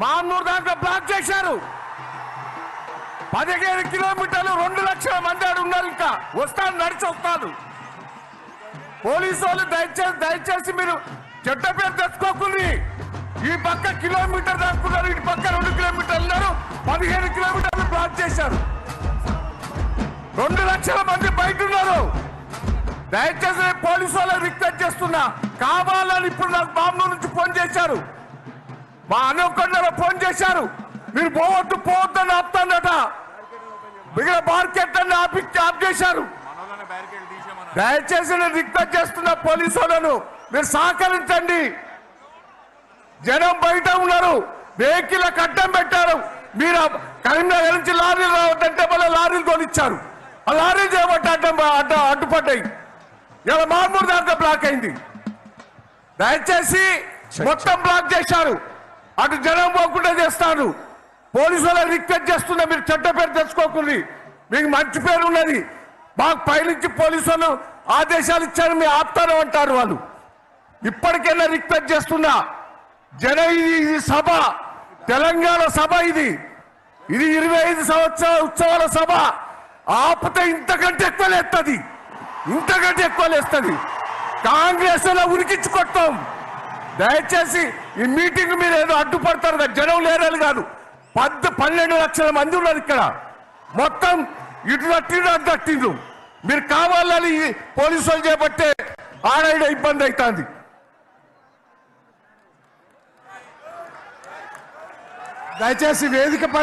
మామూలు దాంట్లో బ్లాక్ చేశారు. 15 కిలోమీటర్లు 2 లక్షల మంది ఆడు ఉన్నారు. ఇంకా వస్తాను, నడిచి వస్తాను. పోలీసు వాళ్ళు దయచేసి మీరు చెడ్డ పేరు తెచ్చుకోకుండా ఈ పక్క కిలోమీటర్ దాక్కున్నారు, ఇటు పక్క 2 కిలోమీటర్లు ఉన్నారు. 15 కిలోమీటర్లు బ్లాక్ చేశారు. 2 లక్షల మంది బయట ఉన్నారు. దయచేసి పోలీసు వాళ్ళని రిక్వెస్ట్ చేస్తున్నా, కావాలని ఇప్పుడు నాకు బాంబు నుంచి ఫోన్ చేశారు, మా అనుకొండలో ఫోన్ చేశారు. మీరు పోవద్దని ఆపుతానట. మిగిలిన మార్కెట్ అన్ని ఆఫ్ చేశారు. దయచేసి నేను రిక్వెస్ట్ చేస్తున్నా పోలీసు వాళ్ళను, మీరు సహకరించండి. జనం బయట ఉన్నారు, వెహికల్ అడ్డం పెట్టారు. మీరు కరీంనగర్ నుంచి లారీలు రావద్దంటే మళ్ళీ లారీలు కొనిచ్చారు. ఆ లారీలు చేయబట్టి అడ్డుపడ్డాయి. ఇలా మామూలు దాంట్లో బ్లాక్ అయింది. దయచేసి మొత్తం బ్లాక్ చేశారు. అటు జనం పోకుండా చేస్తాను. పోలీసు వాళ్ళకి రిక్వెస్ట్ చేస్తున్నా, మీరు చెడ్డ పేరు తెచ్చుకోకుండా, మీకు మంచి పేరు ఉన్నది. మాకు పైనుంచి పోలీసు వాళ్ళు ఆదేశాలు ఇచ్చారు, మీ ఆపుతారు అంటారు వాళ్ళు. ఇప్పటికైనా రిక్వెస్ట్ చేస్తున్నా, ఇది సభ, తెలంగాణ సభ, ఇది 25 సంవత్సరాల ఉత్సవాల సభ. ఆపితే ఇంతకంటే ఎక్కువ లేస్తుంది, ఇంతకంటే ఎక్కువ లేస్తుంది. కాంగ్రెస్ లో ఉరికించుకొస్తాం. దయచేసి ఈ మీటింగ్ మీరు ఏదో అడ్డుపడతారు కదా, జనం లేరని కాదు. 12 లక్షల మంది ఉన్నారు ఇక్కడ. మొత్తం ఇటు తట్టిండు అటు తట్టిండు. మీరు కావాలని పోలీసు వాళ్ళు చేపట్టే ఆడ ఇబ్బంది అవుతుంది. దయచేసి వేదిక పైన